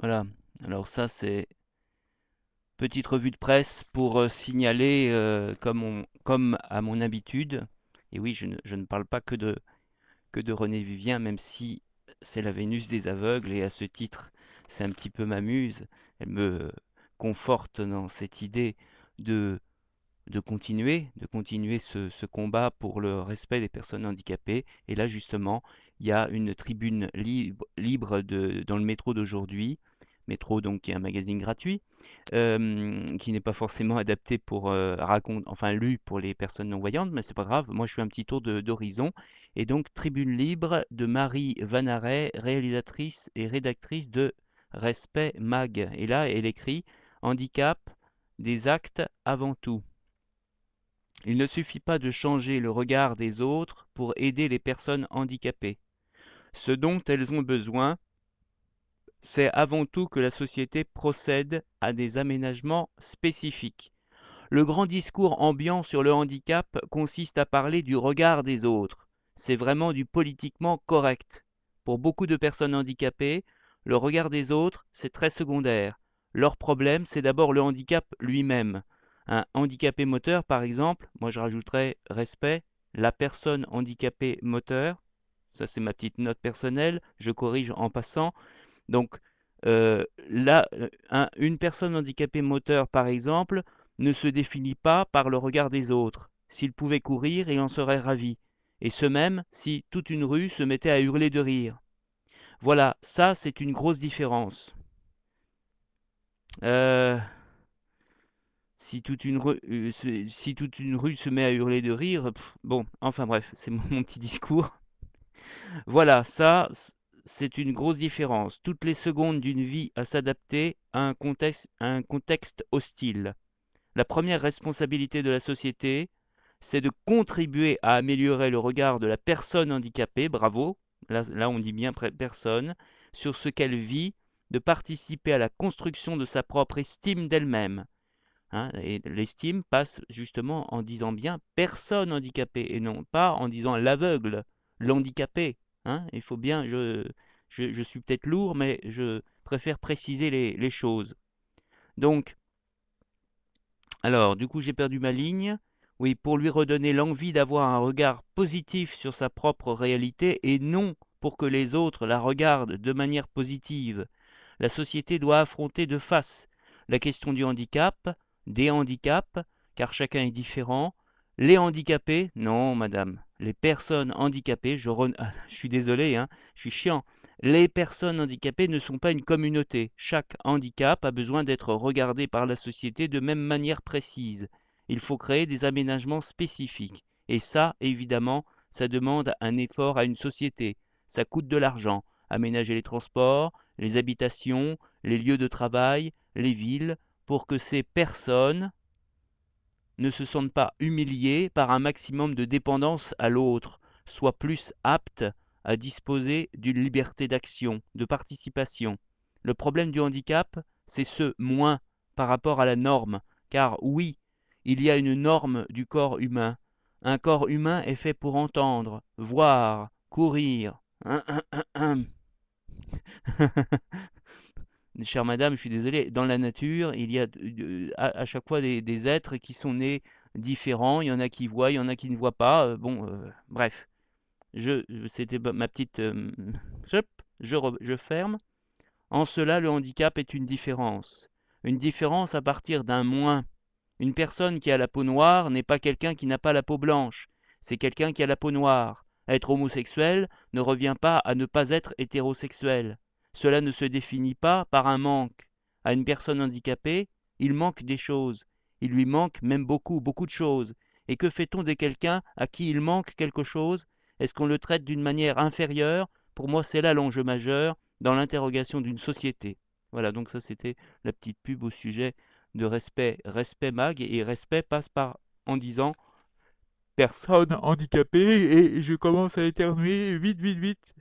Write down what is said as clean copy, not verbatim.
Voilà. Alors ça, c'est petite revue de presse pour signaler, comme à mon habitude, et oui, je ne parle pas que de René Vivien, même si c'est la Vénus des aveugles, et à ce titre, c'est un petit peu ma muse. Elle me conforte dans cette idée de, de continuer ce combat pour le respect des personnes handicapées. Et là, justement, il y a une tribune libre dans le métro d'aujourd'hui. Métro, donc, qui est un magazine gratuit, qui n'est pas forcément adapté pour enfin lu pour les personnes non-voyantes, mais c'est pas grave. Moi, je fais un petit tour d'horizon. Et donc, tribune libre de Marie Vanaret, réalisatrice et rédactrice de Respect Mag. Et là, elle écrit Handicap, des actes avant tout. Il ne suffit pas de changer le regard des autres pour aider les personnes handicapées. Ce dont elles ont besoin, c'est avant tout que la société procède à des aménagements spécifiques. Le grand discours ambiant sur le handicap consiste à parler du regard des autres. C'est vraiment du politiquement correct. Pour beaucoup de personnes handicapées, le regard des autres, c'est très secondaire. Leur problème, c'est d'abord le handicap lui-même. Un handicapé moteur, par exemple, moi je rajouterais respect, la personne handicapée moteur, ça c'est ma petite note personnelle, je corrige en passant. Donc là, une personne handicapée moteur, par exemple, ne se définit pas par le regard des autres. S'il pouvait courir, il en serait ravi. Et ce même si toute une rue se mettait à hurler de rire. Voilà, ça c'est une grosse différence. Euh, si toute une rue se met à hurler de rire, bon, enfin bref, c'est mon petit discours. Voilà, ça, c'est une grosse différence. Toutes les secondes d'une vie à s'adapter à un contexte hostile. La première responsabilité de la société, c'est de contribuer à améliorer le regard de la personne handicapée, bravo, là on dit bien personne, sur ce qu'elle vit, de participer à la construction de sa propre estime d'elle-même. Hein, et l'estime passe justement en disant bien personne handicapée et non pas en disant l'aveugle, l'handicapé. Hein, il faut bien, je suis peut-être lourd, mais je préfère préciser les choses. Donc, alors, du coup, j'ai perdu ma ligne. Oui, pour lui redonner l'envie d'avoir un regard positif sur sa propre réalité et non pour que les autres la regardent de manière positive. La société doit affronter de face la question du handicap, des handicaps, car chacun est différent. Les handicapés, non, madame. Les personnes handicapées, je suis désolé, hein, je suis chiant. Les personnes handicapées ne sont pas une communauté. Chaque handicap a besoin d'être regardé par la société de même manière précise. Il faut créer des aménagements spécifiques. Et ça, évidemment, ça demande un effort à une société. Ça coûte de l'argent. Aménager les transports, les habitations, les lieux de travail, les villes, pour que ces personnes ne se sentent pas humiliées par un maximum de dépendance à l'autre, soient plus aptes à disposer d'une liberté d'action, de participation. Le problème du handicap, c'est ce moins par rapport à la norme, car oui, il y a une norme du corps humain. Un corps humain est fait pour entendre, voir, courir. Chère madame, je suis désolé, dans la nature, il y a à chaque fois des êtres qui sont nés différents. Il y en a qui voient, il y en a qui ne voient pas. Bon, bref, c'était ma petite. Hop, je ferme. En cela, le handicap est une différence. Une différence à partir d'un moins. Une personne qui a la peau noire n'est pas quelqu'un qui n'a pas la peau blanche. C'est quelqu'un qui a la peau noire. Être homosexuel ne revient pas à ne pas être hétérosexuel. Cela ne se définit pas par un manque. À une personne handicapée, il manque des choses. Il lui manque même beaucoup, beaucoup de choses. Et que fait-on de quelqu'un à qui il manque quelque chose? Est-ce qu'on le traite d'une manière inférieure? Pour moi, c'est là l'enjeu majeur dans l'interrogation d'une société. Voilà, donc ça c'était la petite pub au sujet de respect, respect mag, et respect passe par en disant personne handicapée, et je commence à éternuer vite, vite, vite.